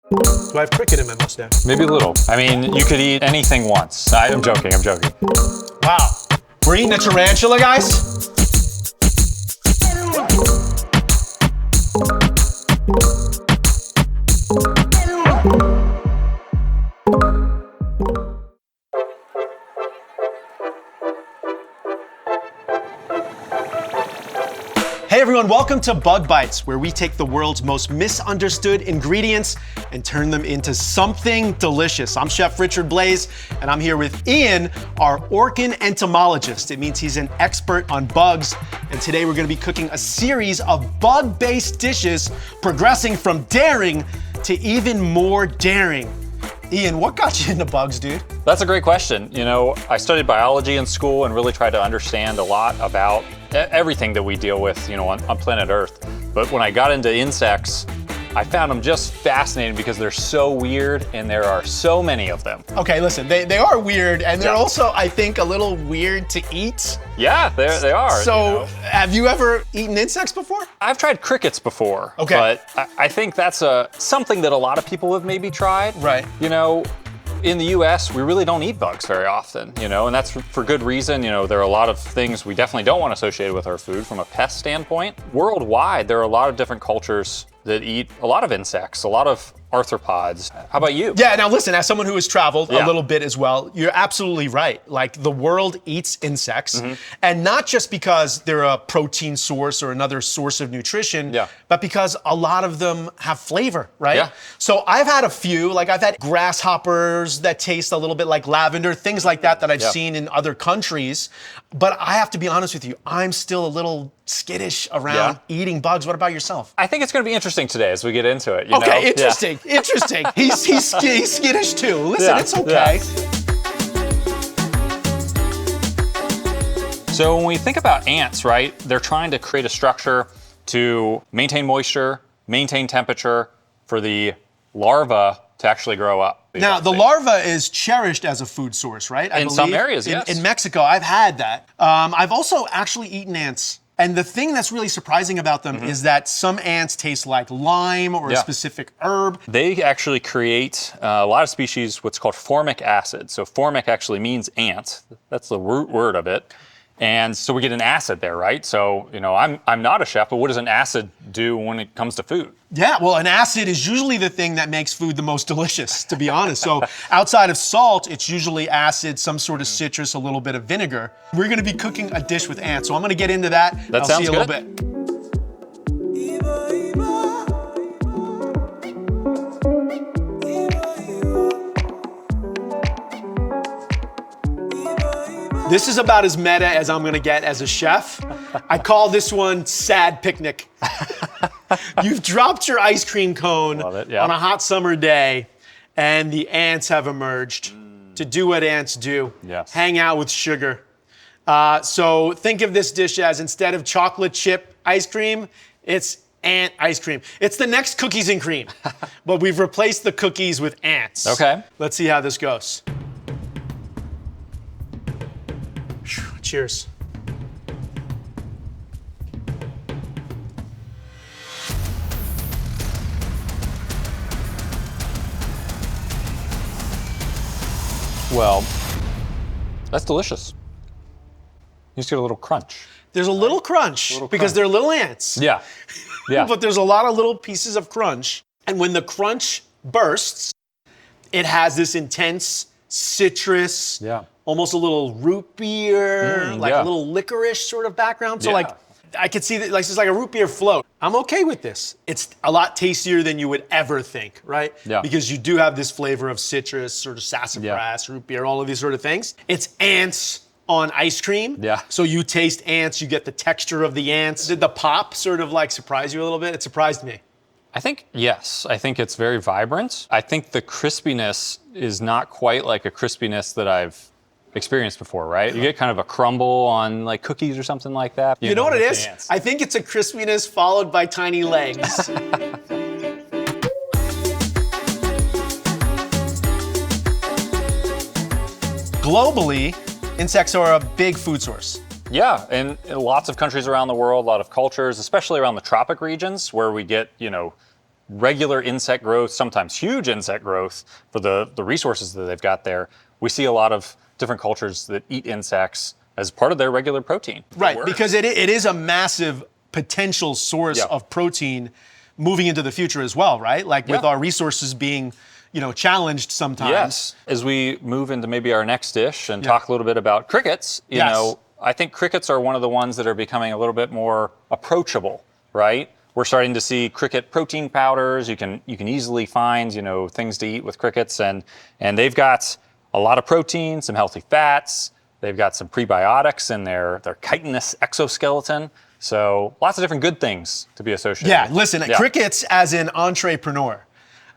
Do I have cricket in my mustache? Maybe a little. I mean, you could eat anything once. I'm joking. Wow. We're eating a tarantula, guys? Hey everyone, welcome to Bug Bites, where we take the world's most misunderstood ingredients and turn them into something delicious. I'm Chef Richard Blais, and I'm here with Ian, our Orkin entomologist. It means he's an expert on bugs, and today we're gonna be cooking a series of bug-based dishes, progressing from daring to even more daring. Ian, what got you into bugs, dude? That's a great question. You know, I studied biology in school and really tried to understand a lot about everything that we deal with, you know, on planet Earth. But when I got into insects, I found them just fascinating because they're so weird and there are so many of them. Okay, listen, they are weird, and they're also, I think, a little weird to eat. Yeah, they are. So, you know. Have you ever eaten insects before? I've tried crickets before. Okay. But I think that's something that a lot of people have maybe tried. Right. You know, in the US, we really don't eat bugs very often, you know, and that's for good reason. You know, there are a lot of things we definitely don't want associated with our food from a pest standpoint. Worldwide, there are a lot of different cultures that eat a lot of insects, a lot of arthropods. How about you? Yeah, now listen, as someone who has traveled a little bit as well, you're absolutely right. Like, the world eats insects, and not just because they're a protein source or another source of nutrition, but because a lot of them have flavor, right? Yeah. So I've had a few, like I've had grasshoppers that taste a little bit like lavender, things like that I've seen in other countries. But I have to be honest with you, I'm still a little skittish around eating bugs. What about yourself? I think it's going to be interesting today as we get into it. You know? Interesting. Interesting. He's skittish too. Listen, it's okay. So when we think about ants, right, they're trying to create a structure to maintain moisture, maintain temperature for the larva to actually grow up. Now, the larva is cherished as a food source, right? In some areas, yes. In Mexico, I've had that. I've also actually eaten ants. And the thing that's really surprising about them is that some ants taste like lime or a specific herb. They actually create a lot of species what's called formic acid. So formic actually means ant. That's the root word of it. And so we get an acid there, right? So, you know, I'm not a chef, but what does an acid do when it comes to food? Yeah, well, an acid is usually the thing that makes food the most delicious, to be honest. So outside of salt, it's usually acid, some sort of citrus, a little bit of vinegar. We're gonna be cooking a dish with ants, so I'm gonna get into that. That I'll sounds see you good. a little bit. This is about as meta as I'm gonna get as a chef. I call this one sad picnic. You've dropped your ice cream cone on a hot summer day, and the ants have emerged to do what ants do, hang out with sugar. So think of this dish as, instead of chocolate chip ice cream, it's ant ice cream. It's the next cookies and cream, but we've replaced the cookies with ants. Okay. Let's see how this goes. Cheers. Well, that's delicious. You just get a little crunch. There's a little crunch because they're little ants. Yeah. But there's a lot of little pieces of crunch. And when the crunch bursts, it has this intense citrus, almost a little root beer, like a little licorice sort of background. So like, I could see that, like, it's like a root beer float. I'm okay with this. It's a lot tastier than you would ever think, right? Yeah. Because you do have this flavor of citrus, sort of sassafras, root beer, all of these sort of things. It's ants on ice cream. Yeah. So you taste ants, you get the texture of the ants. Did the pop sort of like surprise you a little bit? It surprised me. I think, yes. I think it's very vibrant. I think the crispiness is not quite like a crispiness that I've experienced before, right? You get kind of a crumble on like cookies or something like that. You know what it is? I think it's a crispiness followed by tiny legs. Globally, insects are a big food source. Yeah, and in lots of countries around the world, a lot of cultures, especially around the tropic regions where we get, you know, regular insect growth, sometimes huge insect growth for the resources that they've got there, we see a lot of different cultures that eat insects as part of their regular protein. Right, because it is a massive potential source of protein moving into the future as well, right? Like with our resources being, challenged sometimes. Yes. As we move into maybe our next dish and talk a little bit about crickets, you know, I think crickets are one of the ones that are becoming a little bit more approachable, right? We're starting to see cricket protein powders. You can easily find, things to eat with crickets, and they've got a lot of protein, some healthy fats. They've got some prebiotics in their chitinous exoskeleton. So lots of different good things to be associated with. Listen, crickets as an entrepreneur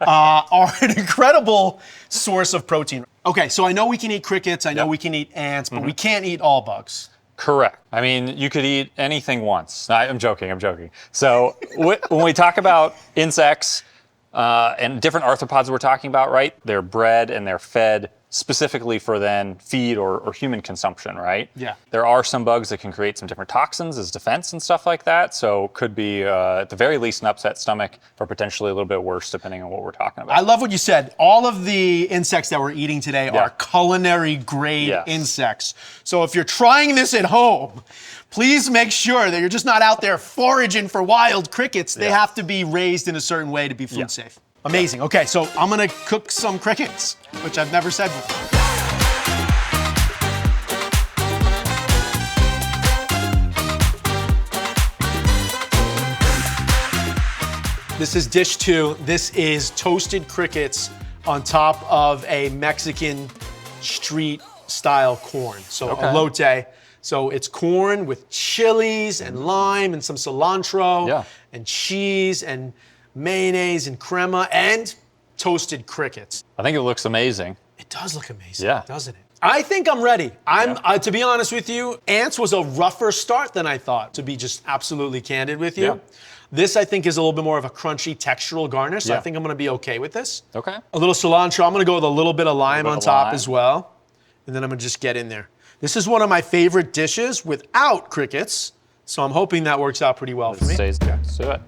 are an incredible source of protein. Okay, so I know we can eat crickets, I know we can eat ants, but we can't eat all bugs. Correct. I mean, you could eat anything once. I'm joking. So when we talk about insects and different arthropods we're talking about, right? They're bred and they're fed specifically for then feed or human consumption, right? Yeah. There are some bugs that can create some different toxins as defense and stuff like that. So could be at the very least an upset stomach or potentially a little bit worse depending on what we're talking about. I love what you said. All of the insects that we're eating today are culinary grade insects. So if you're trying this at home, please make sure that you're just not out there foraging for wild crickets. They have to be raised in a certain way to be food safe. Amazing. Okay, so I'm gonna cook some crickets, which I've never said before. This is dish 2. This is toasted crickets on top of a Mexican street style corn. So elote. So it's corn with chilies and lime and some cilantro and cheese and mayonnaise and crema and toasted crickets. I think it looks amazing. It does look amazing, doesn't it? I think I'm ready. To be honest with you, ants was a rougher start than I thought, to be just absolutely candid with you. This, I think, is a little bit more of a crunchy textural garnish, so I think I'm gonna be okay with this. Okay. A little cilantro. I'm gonna go with a little bit of lime on top as well. And then I'm gonna just get in there. This is one of my favorite dishes without crickets, so I'm hoping that works out pretty well for me. Let's do it.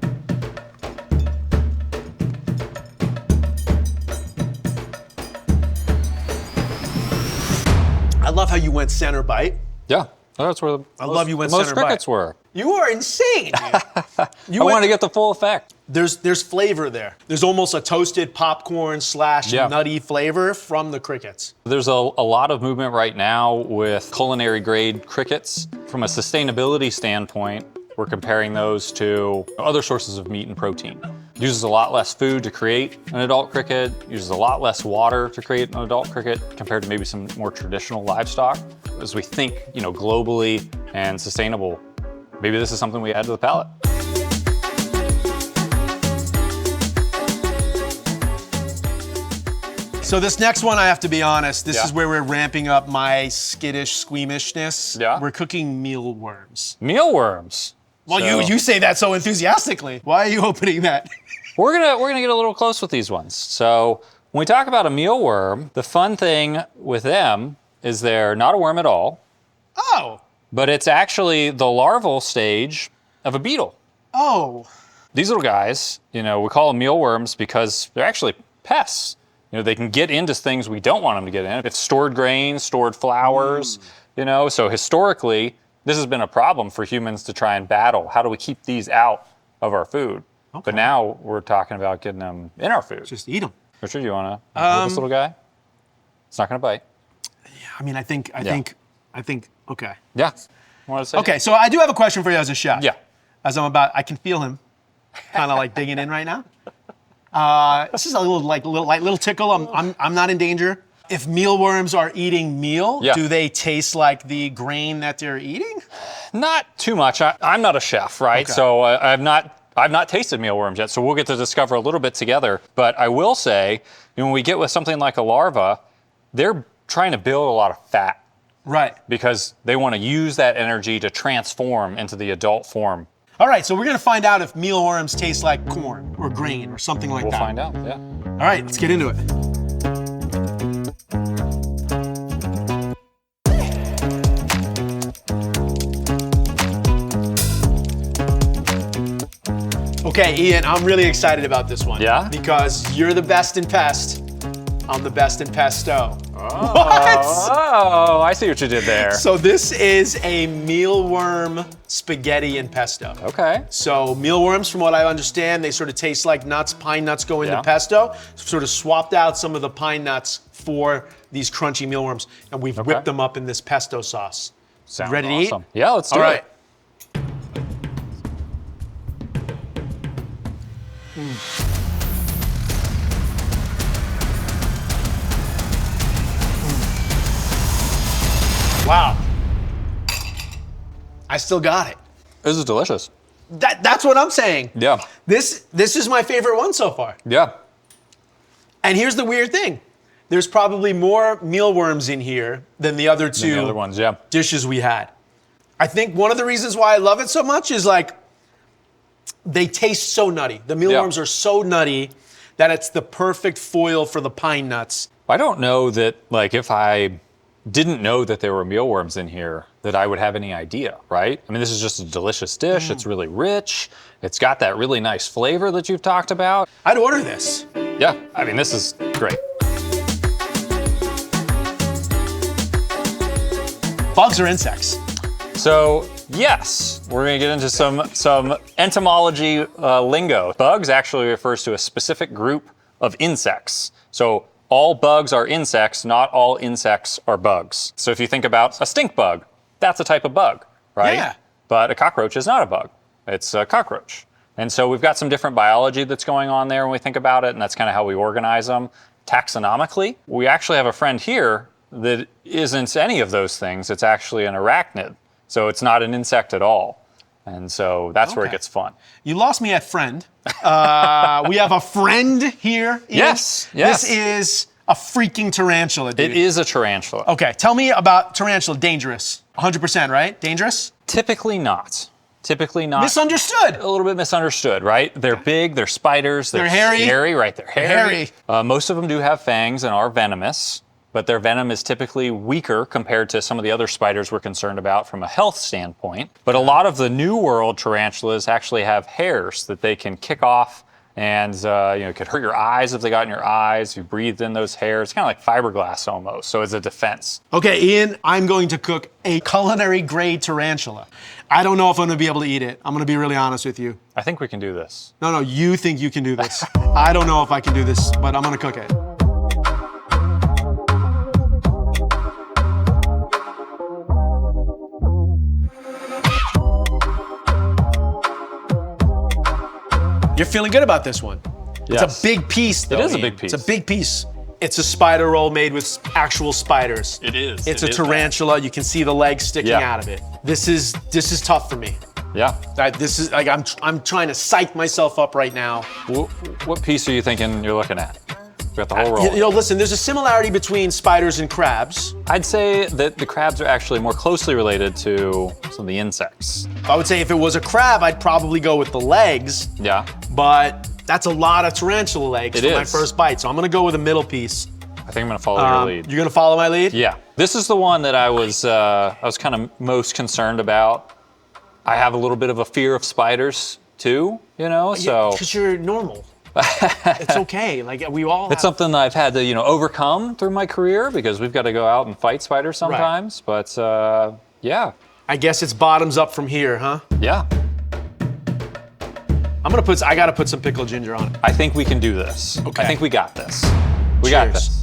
I love how you went center bite. Yeah, that's where most crickets were. You are insane. I wanted to get the full effect. There's flavor there. There's almost a toasted popcorn / nutty flavor from the crickets. There's a lot of movement right now with culinary grade crickets. From a sustainability standpoint, we're comparing those to other sources of meat and protein. It uses a lot less food to create an adult cricket, uses a lot less water to create an adult cricket compared to maybe some more traditional livestock. As we think, globally and sustainable, maybe this is something we add to the palate. So this next one, I have to be honest, this is where we're ramping up my skittish squeamishness. We're cooking mealworms. Mealworms? Well, you say that so enthusiastically. Why are you opening that? We're gonna get a little close with these ones. So when we talk about a mealworm, the fun thing with them is they're not a worm at all. Oh. But it's actually the larval stage of a beetle. Oh. These little guys, we call them mealworms because they're actually pests. They can get into things we don't want them to get in. It's stored grains, stored flours, so historically, this has been a problem for humans to try and battle. How do we keep these out of our food? Okay. But now we're talking about getting them in our food. Just eat them. Richard, you want to hold this little guy? It's not going to bite. Yeah, I mean, I think, okay. Yeah. Okay, so I do have a question for you as a chef. Yeah. I can feel him kind of like digging in right now. This is a little tickle. I'm not in danger. If mealworms are eating meal, do they taste like the grain that they're eating? Not too much. I'm not a chef, right? Okay. So I've not tasted mealworms yet, so we'll get to discover a little bit together. But I will say, when we get with something like a larva, they're trying to build a lot of fat. Right. Because they want to use that energy to transform into the adult form. All right, so we're gonna find out if mealworms taste like corn or grain or something like that. We'll find out, yeah. All right, let's get into it. Okay, Ian, I'm really excited about this one. Yeah? Because you're the best in pest. I'm the best in pesto. Oh, What? oh, I see what you did there. So this is a mealworm spaghetti and pesto. Okay. So mealworms, from what I understand, they sort of taste like nuts. Pine nuts go into pesto. Sort of swapped out some of the pine nuts for these crunchy mealworms, and we've whipped them up in this pesto sauce. Sounds Ready to awesome. eat? Yeah, let's do it. All right. Wow. I still got it. This is delicious. That's what I'm saying. Yeah. This is my favorite one so far. Yeah. And here's the weird thing. There's probably more mealworms in here than the other two The other ones, yeah. dishes we had. I think one of the reasons why I love it so much is like, they taste so nutty. The mealworms are so nutty that it's the perfect foil for the pine nuts. I don't know that, like, if I didn't know that there were mealworms in here, that I would have any idea, right? I mean, this is just a delicious dish. It's really rich. It's got that really nice flavor that you've talked about. I'd order this. Yeah, I mean, this is great. Bugs or insects? So, yes, we're gonna get into some entomology lingo. Bugs actually refers to a specific group of insects. So all bugs are insects, not all insects are bugs. So if you think about a stink bug, that's a type of bug, right? Yeah. But a cockroach is not a bug, it's a cockroach. And so we've got some different biology that's going on there when we think about it, and that's kind of how we organize them. Taxonomically, we actually have a friend here that isn't any of those things. It's actually an arachnid. So it's not an insect at all. And so that's where it gets fun. You lost me at friend. We have a friend here. Ian. Yes. This is a freaking tarantula, dude. It is a tarantula. Okay, tell me about tarantula. Dangerous. 100%, right? Dangerous? Typically not. Typically not. Misunderstood. A little bit misunderstood, right? They're big, they're spiders, They're hairy. Scary, right? They're hairy. Hairy. Most of them do have fangs and are venomous, but their venom is typically weaker compared to some of the other spiders we're concerned about from a health standpoint. But a lot of the New World tarantulas actually have hairs that they can kick off, and it could hurt your eyes if they got in your eyes, if you breathed in those hairs. It's kind of like fiberglass almost, so it's a defense. Okay, Ian, I'm going to cook a culinary grade tarantula. I don't know if I'm gonna be able to eat it. I'm gonna be really honest with you. I think we can do this. No, you think you can do this. I don't know if I can do this, but I'm gonna cook it. You're feeling good about this one. Yes. It's a big piece, though. It is a Ian. big piece. It's a big piece. It's a spider roll made with actual spiders. It is. It's a tarantula. You can see the legs sticking out of it. This is tough for me. Yeah. This is like I'm trying to psych myself up right now. What piece are you thinking you're looking at? We got the whole roll. Listen, there's a similarity between spiders and crabs. I'd say that the crabs are actually more closely related to some of the insects. I would say if it was a crab, I'd probably go with the legs. Yeah. But that's a lot of tarantula legs for my is. first bite, so I'm gonna go with a middle piece. I think I'm gonna follow your lead. You're gonna follow my lead? Yeah. This is the one that I was kind of most concerned about. I have a little bit of a fear of spiders too, so. Because you're normal. It's okay. Like we all. It's something that I've had to, overcome through my career because we've got to go out and fight spiders sometimes. Right. But yeah. I guess it's bottoms up from here, huh? Yeah. I gotta put some pickled ginger on it. I think we can do this. Okay. I think we got this. We got this.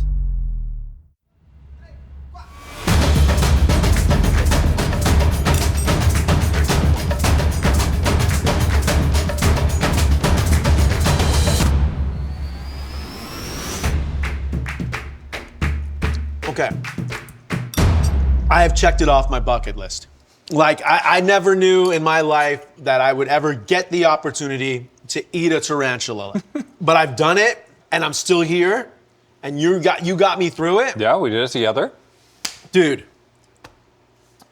Okay. I have checked it off my bucket list. Like, I never knew in my life that I would ever get the opportunity to eat a tarantula. But I've done it, and I'm still here, and you got me through it. Yeah, we did it together. Dude,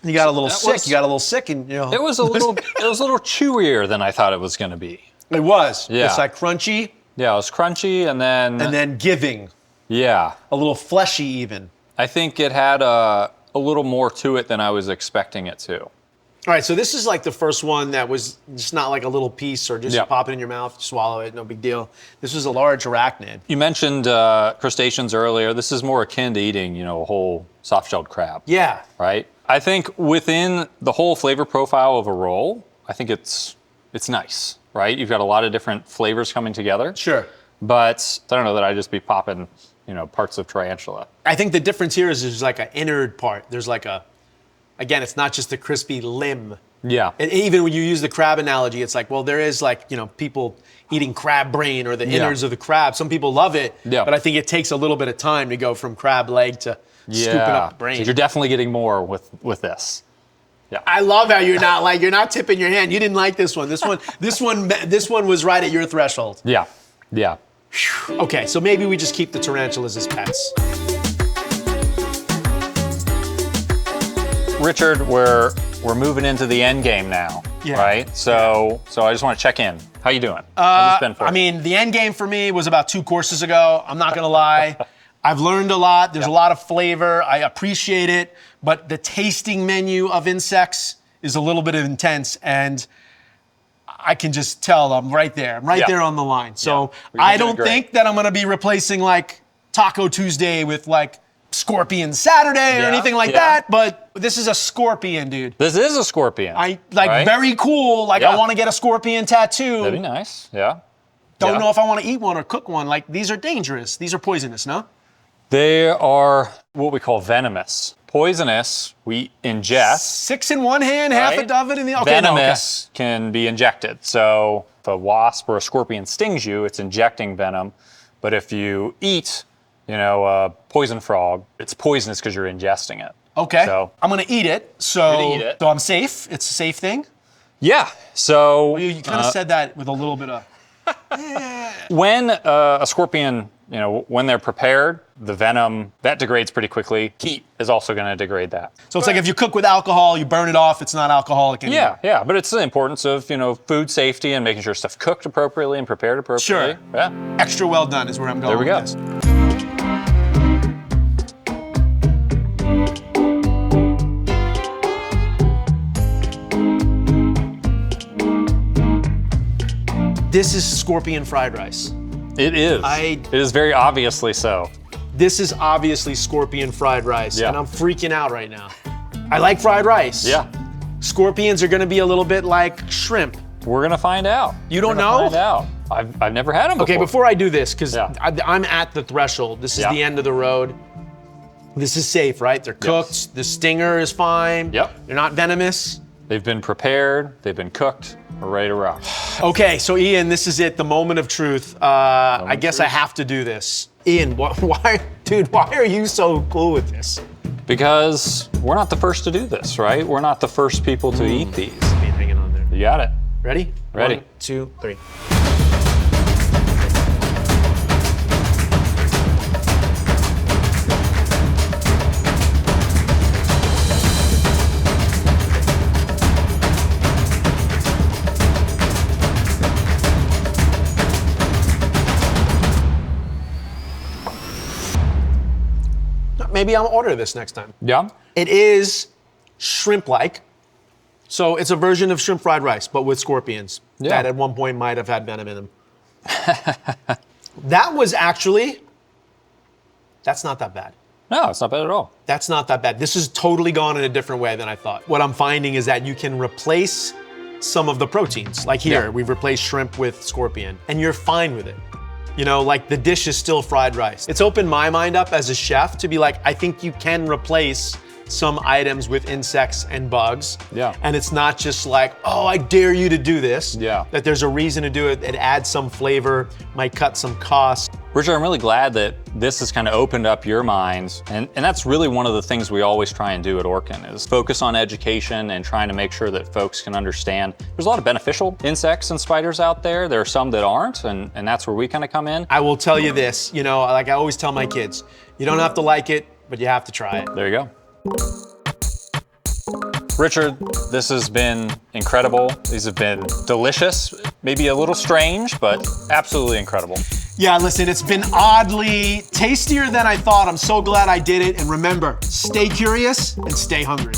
you got a little sick, and It was a little chewier than I thought it was going to be. It was. Yeah. It's like crunchy. Yeah, it was crunchy, and then giving. Yeah. A little fleshy even. I think it had a little more to it than I was expecting it to. All right, so this is like the first one that was just not like a little piece or just Yeah. pop it in your mouth, swallow it, no big deal. This was a large arachnid. You mentioned crustaceans earlier. This is more akin to eating, a whole soft-shelled crab. Yeah. Right? I think within the whole flavor profile of a roll, I think it's nice, right? You've got a lot of different flavors coming together. Sure. But I don't know that I'd just be popping, parts of tarantula. I think the difference here is there's like an innard part. There's like again, it's not just a crispy limb. Yeah. And even when you use the crab analogy, it's like, well, there is like, people eating crab brain or the innards of the crab. Some people love it, but I think it takes a little bit of time to go from crab leg to scooping up the brain. So you're definitely getting more with this. Yeah. I love how you're not tipping your hand. You didn't like this one. This one was right at your threshold. Yeah. Yeah. Okay, so maybe we just keep the tarantulas as pets. Richard, we're moving into the end game now, right? So I just want to check in. How you doing? How's this been for you? The end game for me was about 2 courses ago. I'm not gonna lie. I've learned a lot. There's a lot of flavor. I appreciate it, but the tasting menu of insects is a little bit intense, and I can just tell I'm right there. I'm right there on the line. So I don't think that I'm gonna be replacing like Taco Tuesday with like Scorpion Saturday or anything like that, but this is a scorpion, dude. This is a scorpion. Very cool. Like I want to get a scorpion tattoo. That'd be nice. Yeah. Don't know if I want to eat one or cook one. Like these are dangerous. These are poisonous, no? They are what we call venomous. Poisonous, we ingest. 6 in one hand, half a dozen in the other. Venomous can be injected. So if a wasp or a scorpion stings you, it's injecting venom. But if you eat, a poison frog, it's poisonous because you're ingesting it. Okay. So I'm gonna eat it. So I'm safe. It's a safe thing. Yeah. So You kind of said that with a little bit of. When a scorpion, when they're prepared, the venom, that degrades pretty quickly. Heat is also going to degrade that. So it's like if you cook with alcohol, you burn it off, it's not alcoholic anymore. Yeah, but it's the importance of, food safety and making sure stuff cooked appropriately and prepared appropriately. Sure. Yeah. Extra well done is where I'm going. There we go. With this. This is scorpion fried rice. It is. It is very obviously so. This is obviously scorpion fried rice, Yeah. and I'm freaking out right now. I like fried rice. Yeah. Scorpions are gonna be a little bit like shrimp. We're going to find out. You don't know? Find out. I've never had them before. Okay, before I do this, because Yeah. I'm at the threshold. This is the end of the road. This is safe, right? They're cooked. Yes. The stinger is fine. Yep. They're not venomous. They've been prepared. They've been cooked. We're ready to rock. Okay, so Ian, this is it, the moment of truth. I guess I have to do this. Ian, why are you so cool with this? Because we're not the first to do this, right? We're not the first people to eat these. Ian, hanging on there. You got it. Ready? Ready. 1, 2, 3. Maybe I'll order this next time. Yeah. It is shrimp-like. So it's a version of shrimp fried rice, but with scorpions that at one point might have had venom in them. That was actually, that's not that bad. No, it's not bad at all. That's not that bad. This has totally gone in a different way than I thought. What I'm finding is that you can replace some of the proteins. Like here, we've replaced shrimp with scorpion, and you're fine with it. Like the dish is still fried rice. It's opened my mind up as a chef to be like, I think you can replace some items with insects and bugs. Yeah. And it's not just like, oh, I dare you to do this. Yeah. That there's a reason to do it. It adds some flavor, might cut some costs. Richard, I'm really glad that this has kind of opened up your minds. And that's really one of the things we always try and do at Orkin is focus on education and trying to make sure that folks can understand. There's a lot of beneficial insects and spiders out there. There are some that aren't, and that's where we kind of come in. I will tell you this, like I always tell my kids, you don't have to like it, but you have to try it. There you go. Richard, this has been incredible. These have been delicious, maybe a little strange, but absolutely incredible. Yeah, listen, it's been oddly tastier than I thought. I'm so glad I did it. And remember, stay curious and stay hungry.